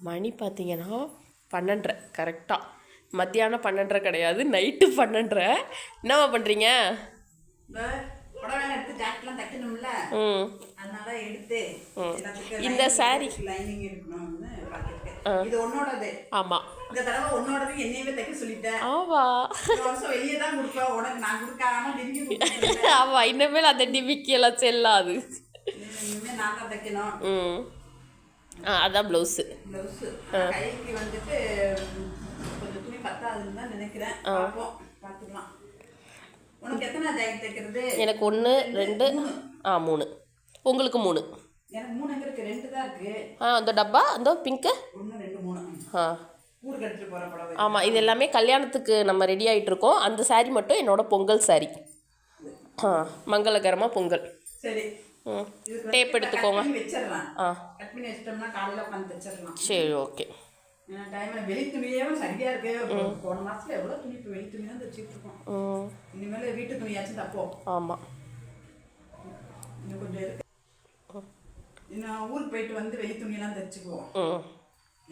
மணி பார்த்தீங்கன்னா 12:30 கரெக்டாக. மத்தியானம் 12:30 கிடையாது, நைட்டு 12:30. என்னவா பண்ணுறீங்க? இந்த சாரி ஆமாம் ஆமாம், இனிமேல் அந்த டிமிக்கி எல்லாம் செல்லாது. அதான் ப்ளவுஸு. கைக்கு வந்துட்டு கொஞ்சம் துணி பத்தாதுன்னு தான் நினைக்கிறேன். பார்த்துக்கலாம். உனக்கு எத்தனை ஜாக்கெட் தைக்கிறது? எனக்கு 1 2 3. உங்களுக்கு 3. எனக்கு 3 எங்க இருக்கு? 2 தான் இருக்கு. அந்த டப்பா அந்த பிங்க்கு 1 2 3. ஊருக்கு எடுத்துட்டு போற புடவை. ஆமாம், இது எல்லாமே கல்யாணத்துக்கு நம்ம ரெடி ஆகிட்டு இருக்கோம். அந்த சாரி மட்டும் என்னோட பொங்கல் சாரி. மங்களகரமாக பொங்கல். சரி, டேப் எடுத்துக்கோங்க. கட் பண்ணி வச்சிட்டோம்னா காலையில உட்காந்து வச்சிடலாம். சரி, ஓகே. டைம்ல வெளி துணியே சரியா இருக்கு. போன மாசத்துல எவ்வளவு துணி, இப்போ வெளி துணி தான் தைச்சிட்டு இருக்கோம். இனிமேல் வீட்டு துணியாச்சும் தப்போம். ஆமாம், இன்னும் கொஞ்சம் இருக்கு. இன்னும் ஊருக்கு போயிட்டு வந்து வெளி துணியெல்லாம் தைச்சுக்குவோம்.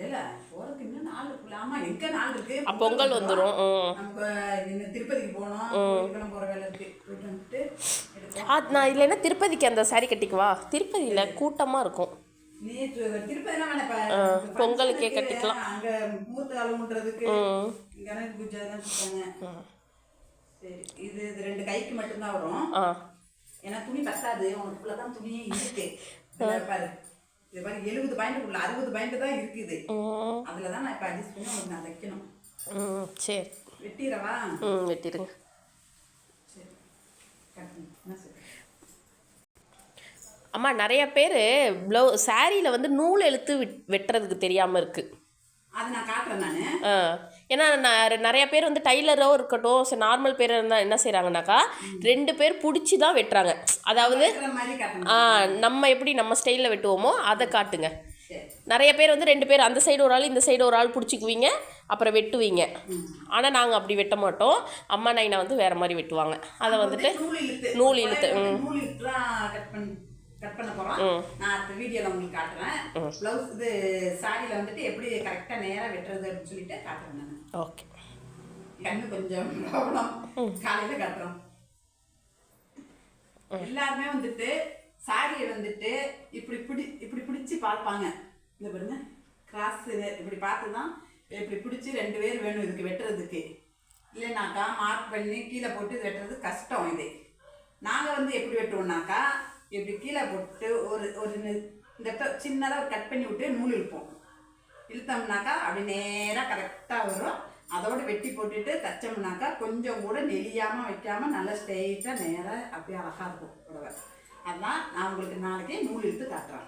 இல்ல போறதுக்கு இன்னும் 4 இருக்கு. ஆமா, எங்க 4 இருக்கு? பொங்கல் வந்துடும். நமக்கு திருப்பதிக்கு போகணும், போற வேலை இருக்கு. போயிட்டு வந்துட்டு நான் இல்லைன்னா திருப்பதிக்கு அந்த சாரி கட்டிக்குவா. திருப்பதியில் கூட்டமாக இருக்கும். நீ திருப்பதிலாம் வேணாம், பொங்கலுக்கே கட்டிக்கலாம். அங்க மூத்த அளவுன்றதுக்கு கணக்கு பூஜை எல்லாம் வச்சுருக்காங்க. சரி, இது 2 கைக்கு மட்டும்தான் வரும். ஏன்னா துணி பத்தாது. உனக்குள்ள தான் துணியே இருக்கு. பாரு, இது பாரு 70 பாயிண்ட் 60 பாயிண்ட் தான் இருக்குது. அதில் தான் நான் இப்போ அட்ஜஸ்ட் பண்ணி உங்களுக்கு நான் தைக்கணும். சரி, வெட்டிடவா? வெட்டிடுங்க. சரி, கட்டணும். சரி அம்மா, நிறைய பேர் சாரியில் வந்து நூல் எழுத்து வெட்டுறதுக்கு தெரியாமல் இருக்குது. அது நான் காட்டுறேன் நான். ஏன்னா நிறைய பேர் வந்து டைலரோ இருக்கட்டும், நார்மல் பேர் இருந்தால் என்ன செய்கிறாங்கனாக்கா 2 பேர் பிடிச்சி தான் வெட்டுறாங்க. அதாவது நம்ம எப்படி நம்ம ஸ்டைலில் வெட்டுவோமோ அதை காட்டுங்க. நிறைய பேர் வந்து 2 பேர் அந்த சைடு ஒரு ஆள் இந்த சைடு ஒரு ஆள் பிடிச்சிக்குவீங்க, அப்புறம் வெட்டுவீங்க. ஆனால் நாங்கள் அப்படி வெட்ட மாட்டோம். அம்மா நைனா வந்து வேறு மாதிரி வெட்டுவாங்க. அதை வந்துட்டு நூல் இழுத்து கட் பண்ண போறோம். நான் அடுத்த வீடியோல உங்களுக்கு காட்டுறேன். ப்ளவுஸ் இது சாரியில வந்துட்டு எப்படி கரெக்டா நேரா வெட்டுறது அப்படின்னு சொல்லிட்டு காட்டுறேன் நான். ஓகே, கண்ணு கொஞ்சம் ப்ராப்ளம். காலையில காட்டுறோம். எல்லாருமே வந்துட்டு சாரியை வந்துட்டு இப்படி பிடிச்சி பார்ப்பாங்க. இந்த பாருங்க, கிராஸ் இப்படி பார்த்து தான் இப்படி பிடிச்சி 2 பேர் வேணும் இதுக்கு வெட்டுறதுக்கு. இல்லைனாக்கா மார்க் பண்ணி கீழே போட்டு வெட்டுறது கஷ்டம். இது நாங்கள் வந்து எப்படி வெட்டுவோம்னாக்கா இப்படி கீழே போட்டு ஒரு இந்த சின்னதாக கட் பண்ணி விட்டு நூல் இழுப்போம். இழுத்தோம்னாக்கா அப்படி நேராக கரெக்டாக வரும். அதோடு வெட்டி போட்டுட்டு தைச்சோம்னாக்கா கொஞ்சம் கூட நெளியாமல் வைக்காமல் நல்லா ஸ்ட்ரெயிட்டாக நேராக அப்படியே அழகாக இருக்கும் புடவை. அதுதான் நான் உங்களுக்கு நாளைக்கு நூல் இழுத்து காட்டுறேன்.